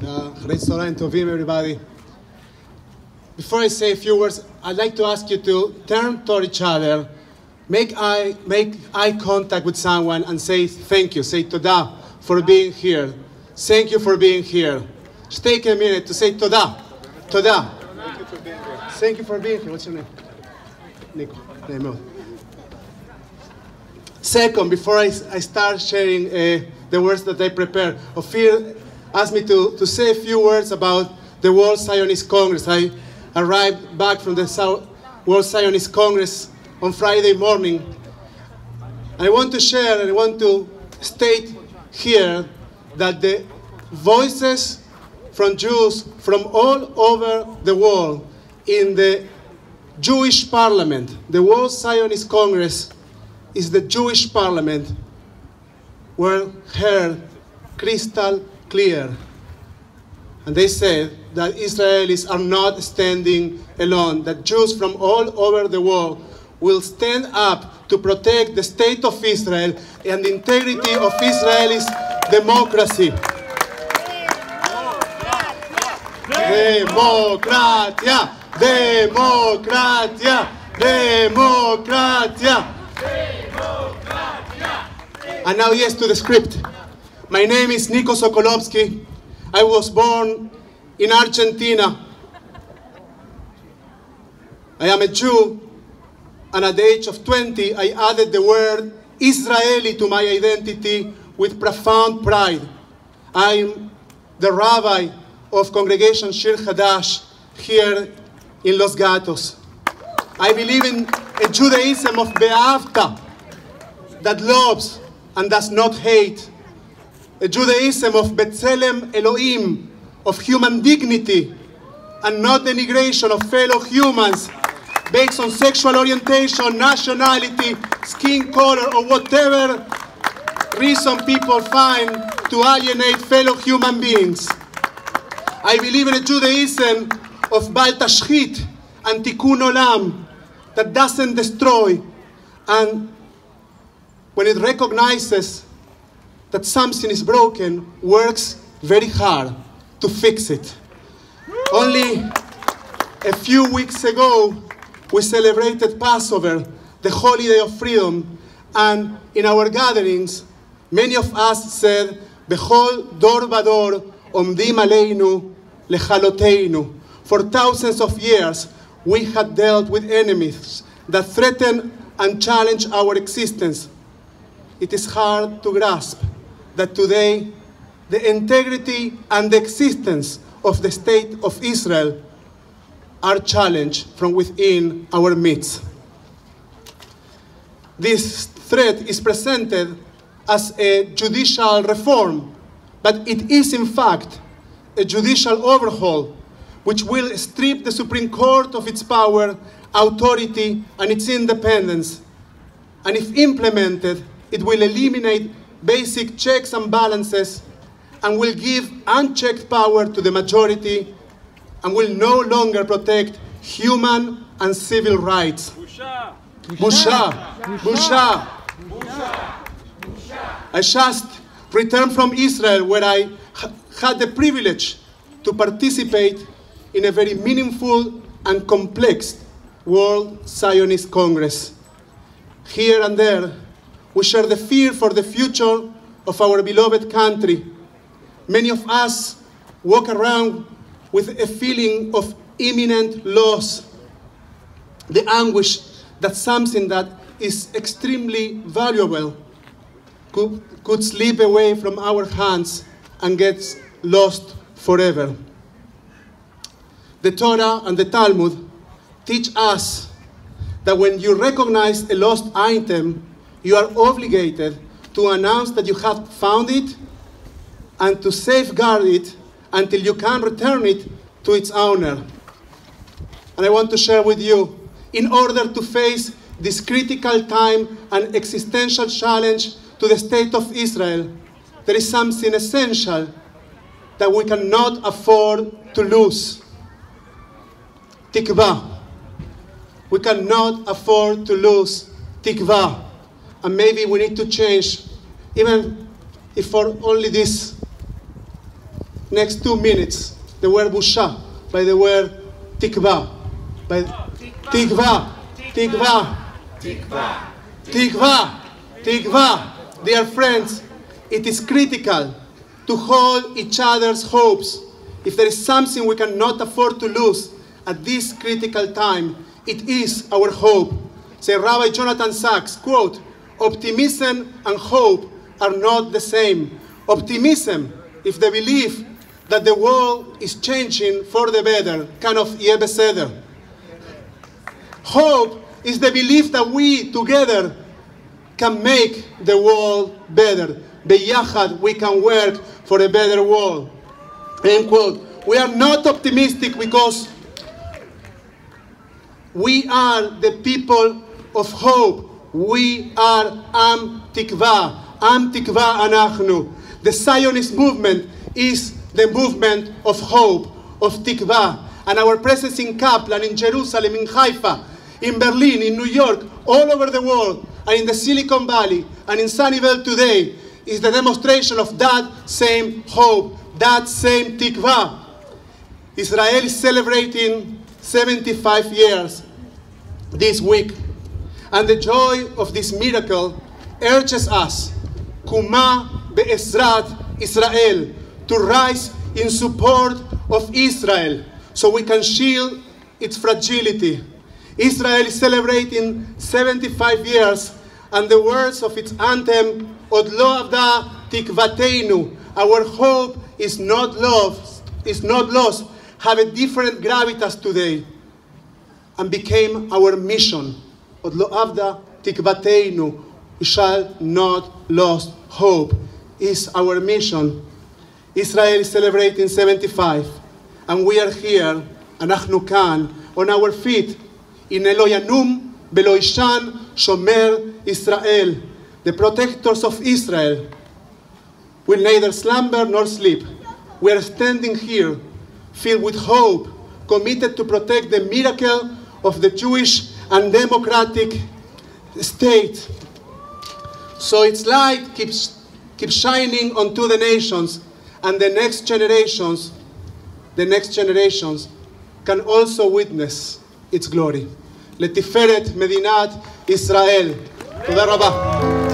Great Soraim Tovim, everybody. Before I say a few words, I'd like to ask you to turn toward each other, make eye contact with someone and say thank you. Say Toda for being here. Thank you for being here. Just take a minute to say Toda. Toda. Thank you for being here. What's your name? Nico. Second, before I start sharing the words that I prepared, Ophir asked me to say a few words about the World Zionist Congress. I arrived back from the World Zionist Congress on Friday morning. I want to share and I want to state here that the voices from Jews from all over the world in the Jewish parliament, the World Zionist Congress is the Jewish parliament, were heard crystal clear. And they said that Israelis are not standing alone, that Jews from all over the world will stand up to protect the state of Israel and the integrity of Israel's democracy. Democracia! Democracia! Democracia! And now, yes, to the script. My name is Nico Sokolovsky. I was born in Argentina. I am a Jew, and at the age of 20, I added the word Israeli to my identity with profound pride. I'm the rabbi of Congregation Shir Hadash here in Los Gatos. I believe in a Judaism of Be'avta, that loves and does not hate. A Judaism of B'Tselem Elohim, of human dignity, and not denigration of fellow humans based on sexual orientation, nationality, skin color, or whatever reason people find to alienate fellow human beings. I believe in a Judaism of Bal Tashchit and Tikkun Olam, that doesn't destroy, and when it recognizes that something is broken, works very hard to fix it. Only a few weeks ago, we celebrated Passover, the holiday of freedom, and in our gatherings, many of us said, Bechol dor vador omdim aleinu lechaloteinu. For thousands of years, we had dealt with enemies that threaten and challenge our existence. It is hard to grasp that today the integrity and the existence of the state of Israel are challenged from within our midst. This threat is presented as a judicial reform, but it is in fact a judicial overhaul which will strip the Supreme Court of its power, authority, and its independence. And if implemented, it will eliminate basic checks and balances and will give unchecked power to the majority and will no longer protect human and civil rights. Busha! Busha! Busha! I just returned from Israel, where I had the privilege to participate in a very meaningful and complex World Zionist Congress. Here and there, we share the fear for the future of our beloved country. Many of us walk around with a feeling of imminent loss, the anguish that something that is extremely valuable could slip away from our hands and gets lost forever. The Torah and the Talmud teach us that when you recognize a lost item, you are obligated to announce that you have found it and to safeguard it until you can return it to its owner. And I want to share with you, in order to face this critical time and existential challenge to the state of Israel, there is something essential that we cannot afford to lose. Tikvah. We cannot afford to lose tikvah. And maybe we need to change, even if for only this next 2 minutes the word busha by the word tikva. By tikva, tikva, tikva, tikva, tikva. Dear friends, it is critical to hold each other's hopes. If there is something we cannot afford to lose at this critical time, it is our hope. Say Rabbi Jonathan Sachs, quote, optimism and hope are not the same. Optimism, if the belief that the world is changing for the better, kind of yeh beseder. Hope is the belief that we together can make the world better. Beyachad, we can work for a better world. End quote. We are not optimistic because we are the people of hope. We are Am Tikva. Am Tikva Anachnu. The Zionist movement is the movement of hope, of Tikva. And our presence in Kaplan, in Jerusalem, in Haifa, in Berlin, in New York, all over the world, and in the Silicon Valley, and in Sunnyvale today, is the demonstration of that same hope, that same Tikva. Israel is celebrating 75 years this week. And the joy of this miracle urges us, Kuma be'ezrat Israel, to rise in support of Israel so we can shield its fragility. Israel is celebrating 75 years, and the words of its anthem, Od lo avda tikvateinu, our hope is not lost, have a different gravitas today, and became our mission. Od lo avda tikvateinu, we shall not lose hope, is our mission. Israel is celebrating 75, and we are here, אנחנו כאן, on our feet, in Elo Yanum, Belo Ishan, Shomer Israel, the protectors of Israel, will neither slumber nor sleep. We are standing here, filled with hope, committed to protect the miracle of the Jewish and democratic state. So its light keeps shining onto the nations, and the next generations can also witness its glory. Letiferet Medinat Israel. תודה רבה.